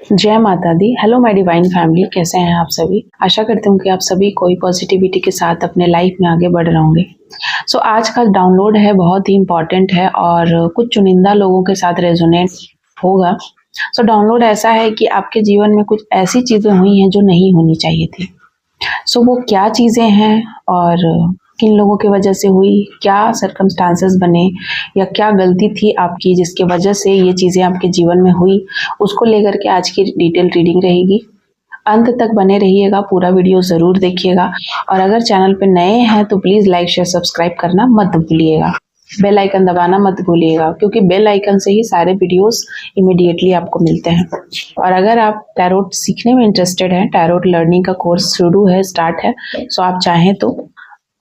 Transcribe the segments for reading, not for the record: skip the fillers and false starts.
जय माता दी। Hello my divine family, कैसे हैं आप सभी। आशा करती हूँ कि आप सभी कोई पॉजिटिविटी के साथ अपने लाइफ में आगे बढ़ रहे होंगे। आज का डाउनलोड है बहुत ही इम्पॉर्टेंट है और कुछ चुनिंदा लोगों के साथ रेजोनेट होगा। डाउनलोड ऐसा है कि आपके जीवन में कुछ ऐसी चीज़ें हुई हैं जो नहीं होनी चाहिए थी। वो क्या चीज़ें हैं और किन लोगों की वजह से हुई, क्या सर्कमस्टांसेस बने या क्या गलती थी आपकी जिसकी वजह से ये चीज़ें आपके जीवन में हुई, उसको लेकर के आज की डिटेल रीडिंग रहेगी। अंत तक बने रहिएगा, पूरा वीडियो ज़रूर देखिएगा और अगर चैनल पे नए हैं तो प्लीज़ लाइक शेयर सब्सक्राइब करना मत भूलिएगा। बेल आइकन दबाना मत भूलिएगा क्योंकि बेल आइकन से ही सारे वीडियोस इमीडिएटली आपको मिलते हैं। और अगर आप टैरोट सीखने में इंटरेस्टेड हैं, टैरोट लर्निंग का कोर्स शुरू है, स्टार्ट है, आप चाहें तो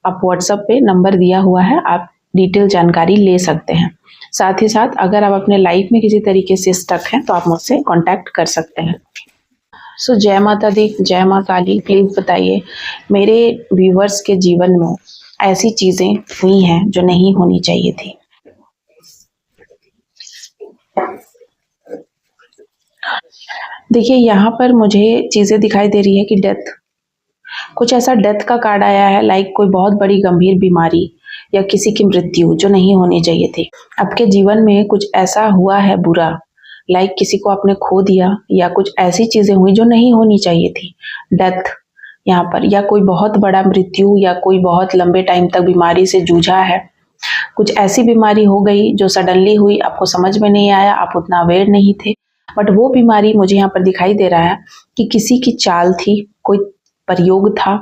आप व्हाट्सएप पे नंबर दिया हुआ है, आप डिटेल जानकारी ले सकते हैं। साथ ही साथ अगर आप अपने लाइफ में किसी तरीके से स्टक हैं तो आप मुझसे कांटेक्ट कर सकते हैं। जय माता दी, जय माँ काली। प्लीज़ बताइए मेरे व्यूवर्स के जीवन में ऐसी चीज़ें हुई हैं जो नहीं होनी चाहिए थी। देखिए यहाँ पर मुझे चीज़ें दिखाई दे रही है कि डेथ, कुछ ऐसा डेथ का कार्ड आया है, लाइक कोई बहुत बड़ी गंभीर बीमारी या किसी की मृत्यु जो नहीं होनी चाहिए थी। आपके जीवन में कुछ ऐसा हुआ है बुरा, लाइक किसी को आपने खो दिया या कुछ ऐसी चीजें हुई जो नहीं होनी चाहिए थी। डेथ यहाँ पर, या कोई बहुत बड़ा मृत्यु या कोई बहुत लंबे टाइम तक बीमारी से जूझा है। कुछ ऐसी बीमारी हो गई जो सडनली हुई, आपको समझ में नहीं आया, आप उतना अवेयर नहीं थे, बट वो बीमारी मुझे यहाँ पर दिखाई दे रहा है कि किसी की चाल थी, कोई प्रयोग था,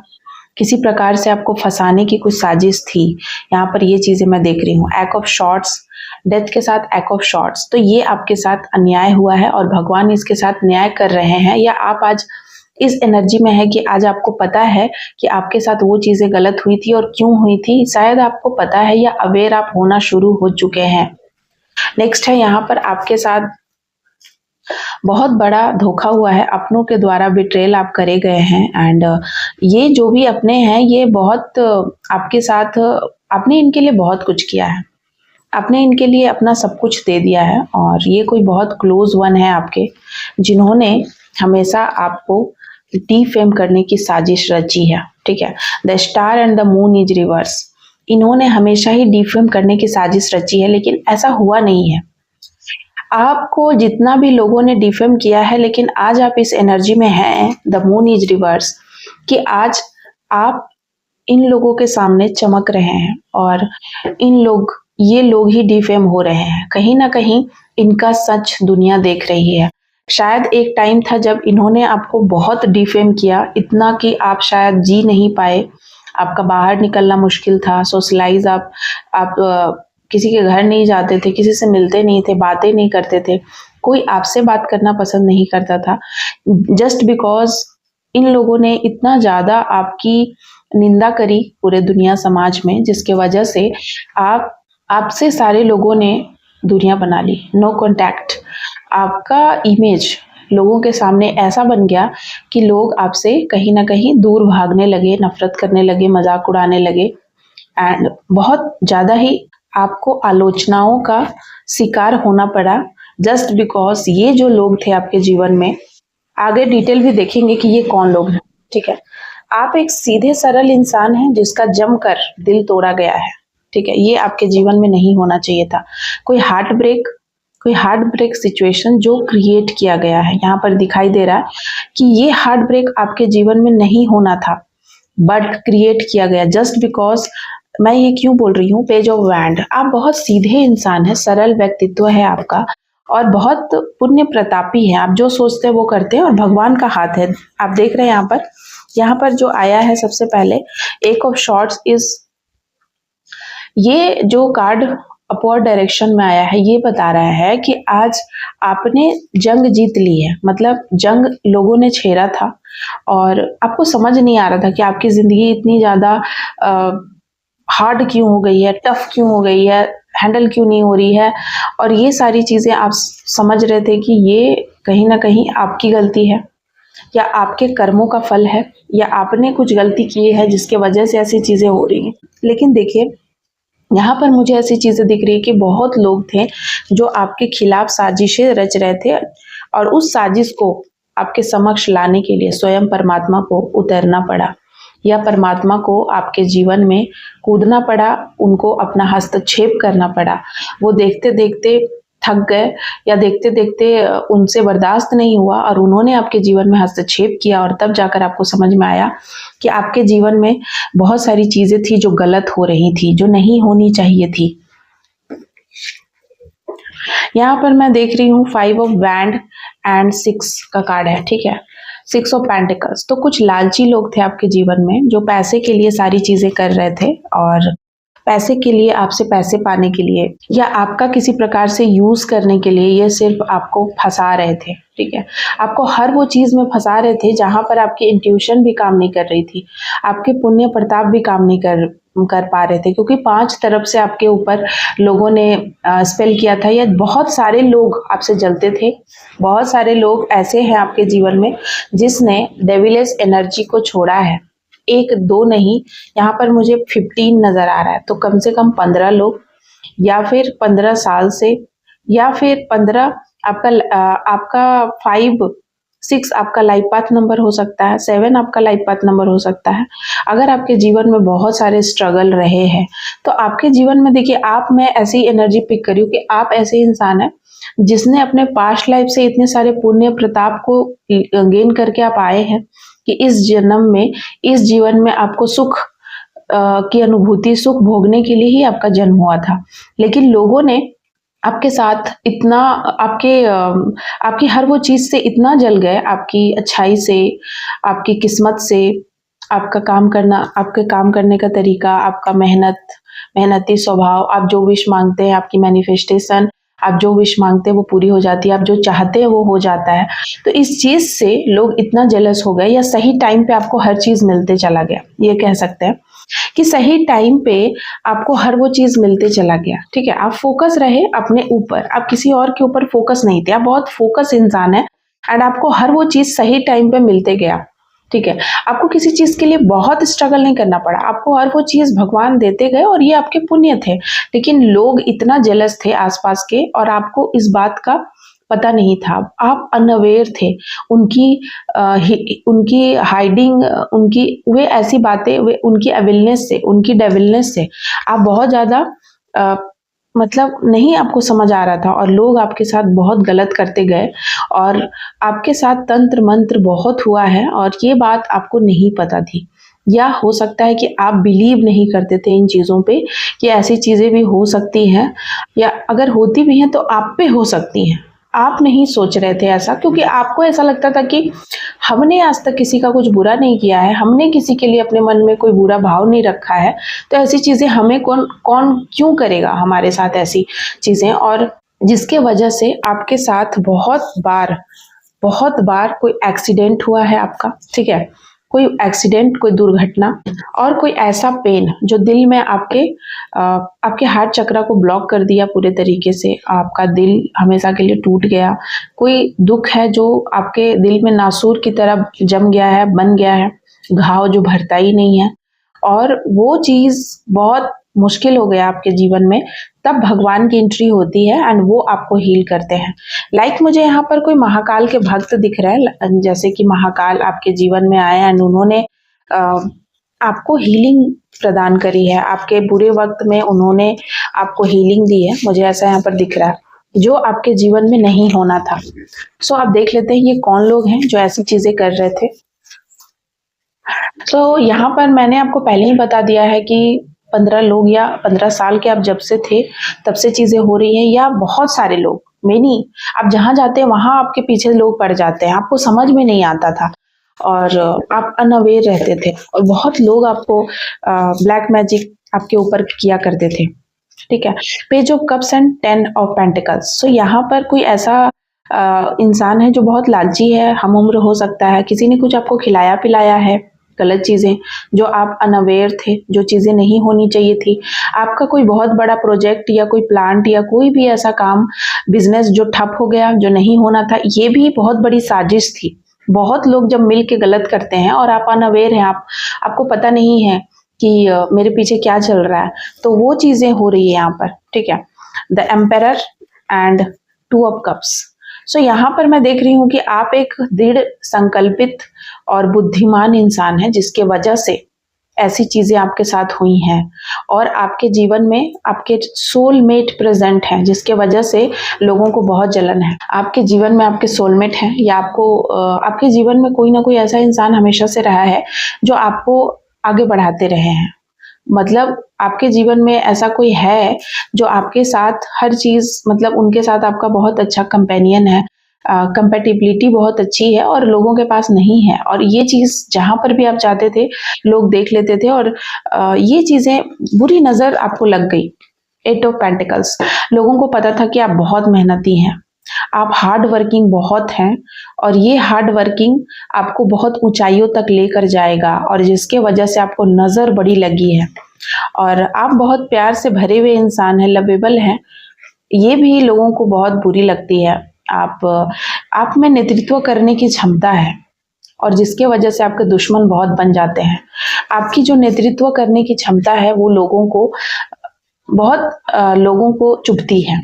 किसी प्रकार से आपको फंसाने की कुछ साजिश थी। यहाँ पर ये चीजें मैं देख रही हूँ। एक् ऑफ शॉर्ट्स, डेथ के साथ एक् ऑफ शॉर्ट्स, तो ये आपके साथ अन्याय हुआ है और भगवान इसके साथ न्याय कर रहे हैं, या आप आज इस एनर्जी में है कि आज आपको पता है कि आपके साथ वो चीजें गलत हुई थी और क्यों हुई थी, शायद आपको पता है या अवेयर आप होना शुरू हो चुके हैं। नेक्स्ट है यहाँ पर आपके साथ बहुत बड़ा धोखा हुआ है, अपनों के द्वारा बिट्रेल आप करे गए हैं। एंड ये जो भी अपने हैं ये बहुत आपके साथ, आपने इनके लिए बहुत कुछ किया है, आपने इनके लिए अपना सब कुछ दे दिया है और ये कोई बहुत क्लोज वन है आपके, जिन्होंने हमेशा आपको डिफेम करने की साजिश रची है। ठीक है, the star and the moon is reverse, इन्होंने हमेशा ही डिफेम करने की साजिश रची है, लेकिन ऐसा हुआ नहीं है। आपको जितना भी लोगों ने डिफेम किया है, लेकिन आज आप इस एनर्जी में हैं, द मून इज रिवर्स, कि आज आप इन लोगों के सामने चमक रहे हैं और ये लोग ही डिफेम हो रहे हैं। कहीं ना कहीं इनका सच दुनिया देख रही है। शायद एक टाइम था जब इन्होंने आपको बहुत डिफेम किया, इतना कि आप शायद जी नहीं पाए, आपका बाहर निकलना मुश्किल था, सोशलाइज आप किसी के घर नहीं जाते थे, किसी से मिलते नहीं थे, बातें नहीं करते थे, कोई आपसे बात करना पसंद नहीं करता था, जस्ट बिकॉज इन लोगों ने इतना ज़्यादा आपकी निंदा करी पूरे दुनिया समाज में, जिसके वजह से आपसे सारे लोगों ने दूरियां बना ली, नो कांटेक्ट। आपका इमेज लोगों के सामने ऐसा बन गया कि लोग आपसे कहीं ना कहीं दूर भागने लगे, नफरत करने लगे, मजाक उड़ाने लगे एंड बहुत ज़्यादा ही आपको आलोचनाओं का शिकार होना पड़ा, जस्ट बिकॉज ये जो लोग थे आपके जीवन में, आगे डिटेल भी देखेंगे कि ये कौन लोग हैं। ठीक है, आप एक सीधे सरल इंसान हैं जिसका जमकर दिल तोड़ा गया है। ठीक है, ये आपके जीवन में नहीं होना चाहिए था। कोई हार्ट ब्रेक सिचुएशन जो क्रिएट किया गया है, यहाँ पर दिखाई दे रहा है कि ये हार्ट ब्रेक आपके जीवन में नहीं होना था, बट क्रिएट किया गया जस्ट बिकॉज। मैं ये क्यों बोल रही हूँ, पेज ऑफ वैंड, आप बहुत सीधे इंसान है, सरल व्यक्तित्व है आपका और बहुत पुण्य प्रतापी है, आप जो सोचते हैं वो करते हैं और भगवान का हाथ है। आप देख रहे हैं यहाँ पर जो आया है सबसे पहले, एक ऑफ शॉर्ट्स इज, ये जो कार्ड अपवर्ड डायरेक्शन में आया है, ये बता रहा है कि आज आपने जंग जीत ली है, मतलब जंग लोगों ने छेड़ा था और आपको समझ नहीं आ रहा था कि आपकी जिंदगी इतनी ज्यादा हार्ड क्यों हो गई है, टफ क्यों हो गई है, हैंडल क्यों नहीं हो रही है, और ये सारी चीजें आप समझ रहे थे कि ये कहीं ना कहीं आपकी गलती है या आपके कर्मों का फल है या आपने कुछ गलती की है जिसके वजह से ऐसी चीजें हो रही हैं। लेकिन देखिए यहाँ पर मुझे ऐसी चीजें दिख रही है कि बहुत लोग थे जो आपके खिलाफ साजिशें रच रहे थे और उस साजिश को आपके समक्ष लाने के लिए स्वयं परमात्मा को उतरना पड़ा, या परमात्मा को आपके जीवन में कूदना पड़ा, उनको अपना हस्तक्षेप करना पड़ा। वो देखते देखते थक गए, या देखते देखते उनसे बर्दाश्त नहीं हुआ और उन्होंने आपके जीवन में हस्तक्षेप किया, और तब जाकर आपको समझ में आया कि आपके जीवन में बहुत सारी चीजें थी जो गलत हो रही थी, जो नहीं होनी चाहिए थी। यहाँ पर मैं देख रही हूँ 5 ऑफ वैंड एंड 6 का कार्ड है, ठीक है। 6 ऑफ पेंटिकल्स। तो कुछ लालची लोग थे आपके जीवन में जो पैसे के लिए सारी चीजें कर रहे थे, और पैसे के लिए, आपसे पैसे पाने के लिए, या आपका किसी प्रकार से यूज करने के लिए ये सिर्फ आपको फंसा रहे थे, ठीक है। आपको हर वो चीज में फंसा रहे थे जहां पर आपकी इंट्यूशन भी काम नहीं कर रही थी, आपके पुण्य प्रताप भी काम नहीं कर पा रहे थे, क्योंकि 5 तरफ से आपके ऊपर लोगों ने स्पेल किया था, या बहुत सारे लोग आपसे जलते थे। बहुत सारे लोग ऐसे हैं आपके जीवन में जिसने डेविलियस एनर्जी को छोड़ा है। 1 2 नहीं, यहाँ पर मुझे 15 नजर आ रहा है। तो कम से कम 15 लोग, या फिर 15 साल से, या फिर 15 आपका 5 6 आपका लाइफ पाथ नंबर हो सकता है, 7 आपका लाइफ पाथ नंबर हो सकता है। अगर आपके जीवन में बहुत सारे स्ट्रगल रहे हैं तो आपके जीवन में देखिए, मैं ऐसी एनर्जी पिक करी हूँ कि आप ऐसे इंसान हैं जिसने अपने पास्ट लाइफ से इतने सारे पुण्य प्रताप को गेन करके आप आए हैं कि इस जन्म में, इस जीवन में आपको सुख की अनुभूति, सुख भोगने के लिए ही आपका जन्म हुआ था। लेकिन लोगों ने आपके साथ इतना, आपकी हर वो चीज से इतना जल गए, आपकी अच्छाई से, आपकी किस्मत से, आपका काम करना, आपके काम करने का तरीका, आपका मेहनती स्वभाव, आप जो विश मांगते हैं, आपकी मैनिफेस्टेशन, आप जो विश मांगते हैं वो पूरी हो जाती है, आप जो चाहते हैं वो हो जाता है। तो इस चीज से लोग इतना जेलस हो गए, या सही टाइम पे आपको हर चीज मिलते चला गया, ये कह सकते हैं कि सही टाइम पे आपको हर वो चीज मिलते चला गया, ठीक है। आप फोकस रहे अपने ऊपर, आप किसी और के ऊपर फोकस नहीं थे, आप बहुत फोकस इंसान है, एंड आपको हर वो चीज सही टाइम पे मिलते गया, ठीक है। आपको किसी चीज के लिए बहुत स्ट्रगल नहीं करना पड़ा, आपको हर वो चीज भगवान देते गए, और ये आपके पुण्य थे। लेकिन लोग इतना जेलस थे आसपास के, और आपको इस बात का पता नहीं था, आप अनअवेयर थे। उनकी हाइडिंग, उनकी वे ऐसी बातें, वे उनकी अविलनेस से, उनकी डेविलनेस से आप बहुत ज्यादा मतलब नहीं आपको समझ आ रहा था, और लोग आपके साथ बहुत गलत करते गए, और आपके साथ तंत्र मंत्र बहुत हुआ है, और ये बात आपको नहीं पता थी। या हो सकता है कि आप बिलीव नहीं करते थे इन चीज़ों पे कि ऐसी चीज़ें भी हो सकती हैं, या अगर होती भी हैं तो आप पे हो सकती हैं। आप नहीं सोच रहे थे ऐसा, क्योंकि आपको ऐसा लगता था कि हमने आज तक किसी का कुछ बुरा नहीं किया है, हमने किसी के लिए अपने मन में कोई बुरा भाव नहीं रखा है, तो ऐसी चीज़ें हमें कौन कौन क्यों करेगा हमारे साथ ऐसी चीज़ें। और जिसके वजह से आपके साथ बहुत बार कोई एक्सीडेंट हुआ है आपका, ठीक है, कोई एक्सीडेंट, कोई दुर्घटना, और कोई ऐसा पेन जो दिल में आपके हार्ट चक्र को ब्लॉक कर दिया पूरे तरीके से, आपका दिल हमेशा के लिए टूट गया। कोई दुख है जो आपके दिल में नासूर की तरह जम गया है, बन गया है, घाव जो भरता ही नहीं है, और वो चीज बहुत मुश्किल हो गया आपके जीवन में, तब भगवान की एंट्री होती है एंड वो आपको हील करते हैं। मुझे यहाँ पर कोई महाकाल के भक्त दिख रहे हैं, जैसे कि महाकाल आपके जीवन में आए एंड उन्होंने आपको हीलिंग प्रदान करी है, आपके बुरे वक्त में उन्होंने आपको हीलिंग दी है, मुझे ऐसा यहाँ पर दिख रहा है, जो आपके जीवन में नहीं होना था। सो आप देख लेते हैं ये कौन लोग हैं जो ऐसी चीजें कर रहे थे। तो यहाँ पर मैंने आपको पहले ही बता दिया है कि 15 लोग या 15 साल के आप जब से थे तब से चीजें हो रही हैं, या बहुत सारे लोग, मेनी, आप जहाँ जाते हैं वहां आपके पीछे लोग पड़ जाते हैं, आपको समझ में नहीं आता था और आप अनअवेयर रहते थे, और बहुत लोग आपको ब्लैक मैजिक आपके ऊपर किया करते थे, ठीक है। Page of cups and 10 of pentacles. So यहाँ पर कोई ऐसा इंसान है जो बहुत लालची है, हम उम्र हो सकता है, किसी ने कुछ आपको खिलाया पिलाया है गलत चीजें जो आप अनअवेयर थे, जो चीजें नहीं होनी चाहिए थी। आपका कोई बहुत बड़ा प्रोजेक्ट या कोई प्लांट या कोई भी ऐसा काम, बिजनेस जो ठप हो गया, जो नहीं होना था, ये भी बहुत बड़ी साजिश थी। बहुत लोग जब मिल के गलत करते हैं और आप अनअवेयर हैं, आपको पता नहीं है कि मेरे पीछे क्या चल रहा है, तो वो चीजें हो रही है यहाँ पर, ठीक है। The emperor and 2 of cups. So यहाँ पर मैं देख रही हूँ कि आप एक दृढ़ संकल्पित और बुद्धिमान इंसान हैं, जिसके वजह से ऐसी चीजें आपके साथ हुई हैं, और आपके जीवन में आपके सोलमेट प्रेजेंट हैं, जिसके वजह से लोगों को बहुत जलन है। आपके जीवन में आपके सोलमेट हैं, या आपके जीवन में कोई ना कोई ऐसा इंसान हमेशा से रहा है जो आपको आगे बढ़ाते रहे हैं। मतलब आपके जीवन में ऐसा कोई है जो आपके साथ हर चीज, मतलब उनके साथ आपका बहुत अच्छा कंपेनियन है, कंपेटिबिलिटी बहुत अच्छी है और लोगों के पास नहीं है, और ये चीज जहां पर भी आप जाते थे लोग देख लेते थे, और ये चीजें बुरी नजर आपको लग गई। 8 ऑफ पेंटिकल्स, लोगों को पता था कि आप बहुत मेहनती हैं, आप हार्ड वर्किंग बहुत हैं, और ये हार्ड वर्किंग आपको बहुत ऊंचाइयों तक लेकर जाएगा, और जिसके वजह से आपको नजर बड़ी लगी है, और आप बहुत प्यार से भरे हुए इंसान हैं, लवेबल हैं। ये भी लोगों को बहुत बुरी लगती है। आप में नेतृत्व करने की क्षमता है, और जिसके वजह से आपके दुश्मन बहुत बन जाते हैं। आपकी जो नेतृत्व करने की क्षमता है वो लोगों को चुभती है।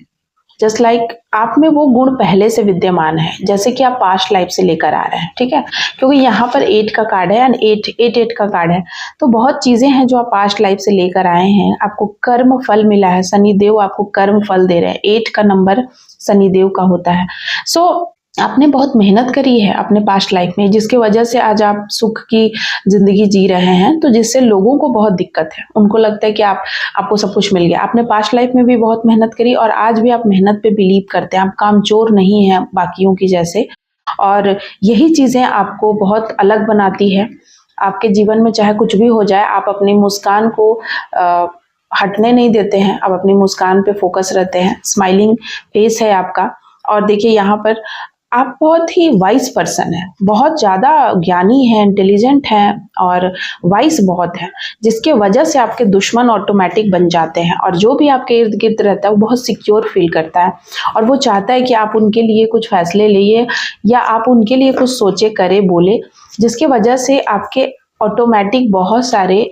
जस्ट लाइक आप में वो गुण पहले से विद्यमान है, जैसे कि आप पास्ट लाइफ से लेकर आ रहे हैं, ठीक है, क्योंकि यहाँ पर 8 का कार्ड है एंड 8 का कार्ड है, तो बहुत चीजें हैं जो आप पास्ट लाइफ से लेकर आए हैं। आपको कर्म फल मिला है, शनिदेव आपको कर्म फल दे रहे हैं। 8 का नंबर शनिदेव का होता है। सो आपने बहुत मेहनत करी है अपने पास्ट लाइफ में, जिसके वजह से आज आप सुख की जिंदगी जी रहे हैं, तो जिससे लोगों को बहुत दिक्कत है। उनको लगता है कि आपको सब कुछ मिल गया। आपने पास्ट लाइफ में भी बहुत मेहनत करी, और आज भी आप मेहनत पे बिलीव करते हैं। आप कामचोर नहीं हैं बाकियों की जैसे, और यही चीजें आपको बहुत अलग बनाती है। आपके जीवन में चाहे कुछ भी हो जाए, आप अपनी मुस्कान को हटने नहीं देते हैं, आप अपनी मुस्कान पे फोकस रहते हैं। स्माइलिंग फेस है आपका, और देखिए यहाँ पर आप बहुत ही वाइज पर्सन है, बहुत ज्यादा ज्ञानी है, इंटेलिजेंट है, और वाइज बहुत है, जिसके वजह से आपके दुश्मन ऑटोमेटिक बन जाते हैं, और जो भी आपके इर्द गिर्द रहता है वो बहुत सिक्योर फील करता है, और वो चाहता है कि आप उनके लिए कुछ फैसले लिए, या आप उनके लिए कुछ सोचे, करे, बोले, जिसकी वजह से आपके ऑटोमेटिक बहुत सारे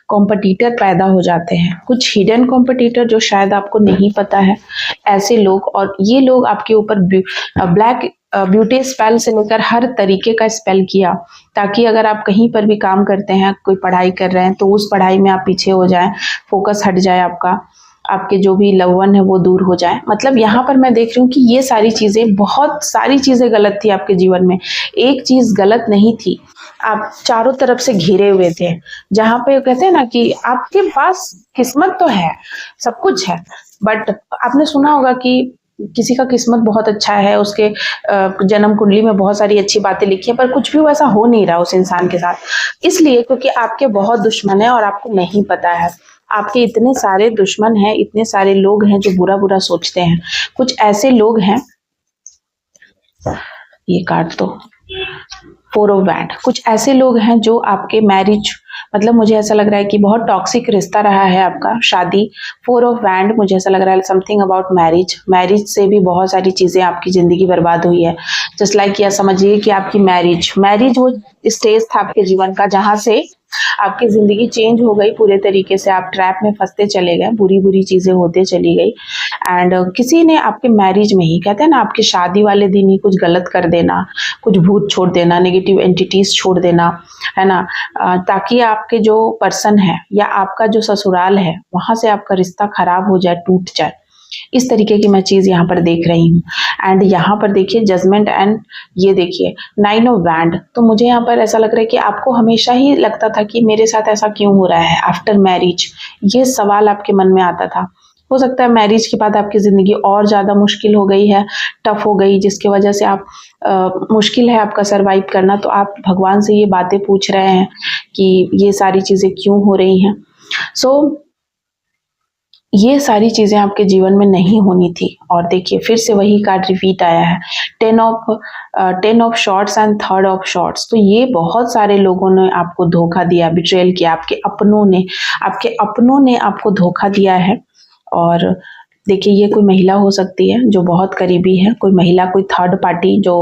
कॉम्पिटिटर पैदा हो जाते हैं। कुछ हिडन कॉम्पिटिटर जो शायद आपको नहीं पता है, ऐसे लोग, और ये लोग आपके ऊपर ब्लैक ब्यूटी स्पेल से लेकर हर तरीके का स्पेल किया, ताकि अगर आप कहीं पर भी काम करते हैं, कोई पढ़ाई कर रहे हैं, तो उस पढ़ाई में आप पीछे हो जाएं, फोकस हट जाए आपके जो भी लव वन है वो दूर हो जाए। मतलब यहाँ पर मैं देख रही हूँ कि ये सारी चीजें, बहुत सारी चीजें गलत थी आपके जीवन में, एक चीज गलत नहीं थी। आप चारों तरफ से घिरे हुए थे, जहां पे कहते हैं ना कि आपके पास किस्मत तो है, सब कुछ है, बट आपने सुना होगा कि किसी का किस्मत बहुत अच्छा है, उसके जन्म कुंडली में बहुत सारी अच्छी बातें लिखी है, पर कुछ भी वैसा हो नहीं रहा उस इंसान के साथ, इसलिए क्योंकि आपके बहुत दुश्मन है और आपको नहीं पता है। आपके इतने सारे दुश्मन हैं, इतने सारे लोग हैं जो बुरा बुरा सोचते हैं। कुछ ऐसे लोग हैं, ये कार्ड तो 4 ऑफ वैंड, कुछ ऐसे लोग हैं जो आपके मैरिज, मतलब मुझे ऐसा लग रहा है कि बहुत टॉक्सिक रिश्ता रहा है आपका, शादी। 4 ऑफ वैंड, मुझे ऐसा लग रहा है समथिंग अबाउट मैरिज से भी बहुत सारी चीजें आपकी जिंदगी बर्बाद हुई है। जस्ट लाइक यह समझिए कि आपकी मैरिज वो स्टेज था आपके जीवन का जहां से आपकी जिंदगी चेंज हो गई पूरे तरीके से। आप ट्रैप में फंसते चले गए, बुरी बुरी चीजें होते चली गई, एंड किसी ने आपके मैरिज में ही, कहते हैं ना, आपकी शादी वाले दिन ही कुछ गलत कर देना, कुछ भूत छोड़ देना, नेगेटिव एंटिटीज छोड़ देना, है ना, ताकि आपके जो पर्सन है या आपका जो ससुराल है वहां से आपका रिश्ता खराब हो जाए, टूट जाए। इस तरीके की मैं चीज यहाँ पर देख रही हूँ। एंड यहाँ पर देखिए जजमेंट, एंड ये देखिए 9 ऑफ वैंड। तो मुझे यहाँ पर ऐसा लग रहा है कि आपको हमेशा ही लगता था कि मेरे साथ ऐसा क्यों हो रहा है आफ्टर मैरिज, ये सवाल आपके मन में आता था। हो सकता है मैरिज के बाद आपकी जिंदगी और ज्यादा मुश्किल हो गई है, टफ हो गई, जिसकी वजह से आप मुश्किल है आपका सरवाइव करना, तो आप भगवान से ये बातें पूछ रहे हैं कि ये सारी चीजें क्यों हो रही हैं। सो ये सारी चीजें आपके जीवन में नहीं होनी थी। और देखिए फिर से वही कार्ड रिपीट आया है, 10 of shorts and 3rd of shorts. तो ये बहुत सारे लोगों ने आपको धोखा दिया, बिट्रेल किया, आपके अपनों ने आपको धोखा दिया है। और देखिए ये कोई महिला हो सकती है जो बहुत करीबी है, कोई महिला, कोई थर्ड पार्टी जो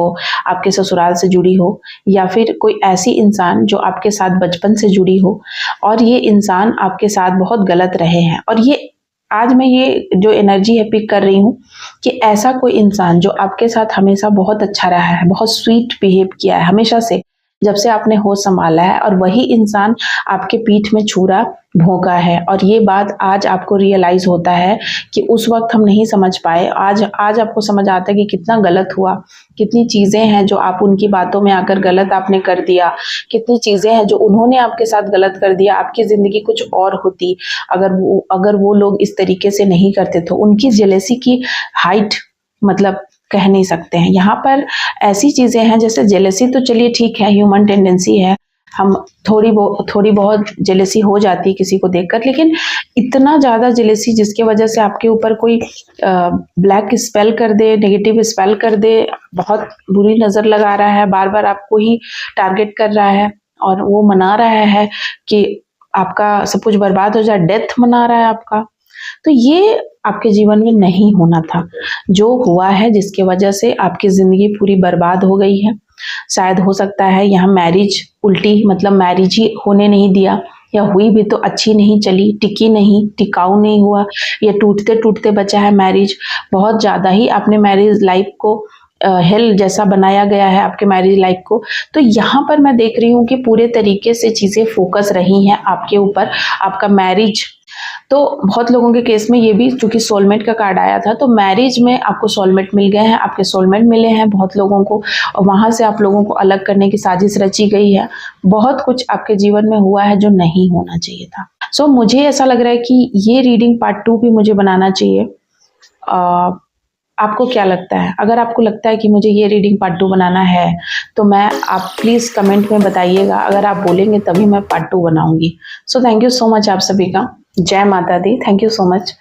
आपके ससुराल से जुड़ी हो, या फिर कोई ऐसी इंसान जो आपके साथ बचपन से जुड़ी हो, और ये इंसान आपके साथ बहुत गलत रहे हैं। और ये आज मैं ये जो एनर्जी है पिक कर रही हूँ कि ऐसा कोई इंसान जो आपके साथ हमेशा बहुत अच्छा रहा है, बहुत स्वीट बिहेव किया है हमेशा से, जब से आपने होश संभाला है, और वही इंसान आपके पीठ में छुरा भोंका है, और ये बात आज आपको रियलाइज होता है कि उस वक्त हम नहीं समझ पाए। आज आज आपको समझ आता है कि कितना गलत हुआ, कितनी चीजें हैं जो आप उनकी बातों में आकर गलत आपने कर दिया, कितनी चीजें हैं जो उन्होंने आपके साथ गलत कर दिया। आपकी जिंदगी कुछ और होती अगर वो लोग इस तरीके से नहीं करते तो उनकी जेलेसी की हाइट मतलब कह नहीं सकते हैं। यहाँ पर ऐसी चीजें हैं, जैसे जेलेसी तो चलिए ठीक है, ह्यूमन टेंडेंसी है, हम थोड़ी बहुत जेलेसी हो जाती है किसी को देखकर, लेकिन इतना ज्यादा जेलेसी जिसके वजह से आपके ऊपर कोई ब्लैक स्पेल कर दे, नेगेटिव स्पेल कर दे, बहुत बुरी नजर लगा रहा है, बार बार आपको ही टारगेट कर रहा है, और वो मना रहा है कि आपका सब कुछ बर्बाद हो जाए, डेथ मना रहा है आपका। तो ये आपके जीवन में नहीं होना था। जो हुआ है, जिसके वजह से आपकी जिंदगी पूरी बर्बाद हो गई है, शायद हो सकता है यहाँ मैरिज उल्टी, मतलब मैरिज ही होने नहीं दिया, या हुई भी तो अच्छी नहीं चली, टिकी नहीं, टिकाऊ नहीं हुआ, ये टूटते टूटते बचा है मैरिज। बहुत ज़्यादा ही आपने मैरिज लाइफ को हेल जैसा बनाया गया है आपके मैरिज लाइफ को। तो यहाँ पर मैं देख रही हूँ कि पूरे तरीके से चीज़ें फोकस रही हैं आपके ऊपर, आपका मैरिज। तो बहुत लोगों के केस में ये भी, चूंकि सोलमेट का कार्ड आया था, तो मैरिज में आपको सोलमेट मिल गए हैं, आपके सोलमेट मिले हैं बहुत लोगों को, और वहां से आप लोगों को अलग करने की साजिश रची गई है। बहुत कुछ आपके जीवन में हुआ है जो नहीं होना चाहिए था। सो मुझे ऐसा लग रहा है कि ये रीडिंग पार्ट 2 भी मुझे बनाना चाहिए। आपको क्या लगता है? अगर आपको लगता है कि मुझे ये रीडिंग पार्ट 2 बनाना है, तो आप प्लीज़ कमेंट में बताइएगा। अगर आप बोलेंगे तभी मैं पार्ट 2 बनाऊंगी। So thank you so much आप सभी का। जय माता दी। Thank you so much.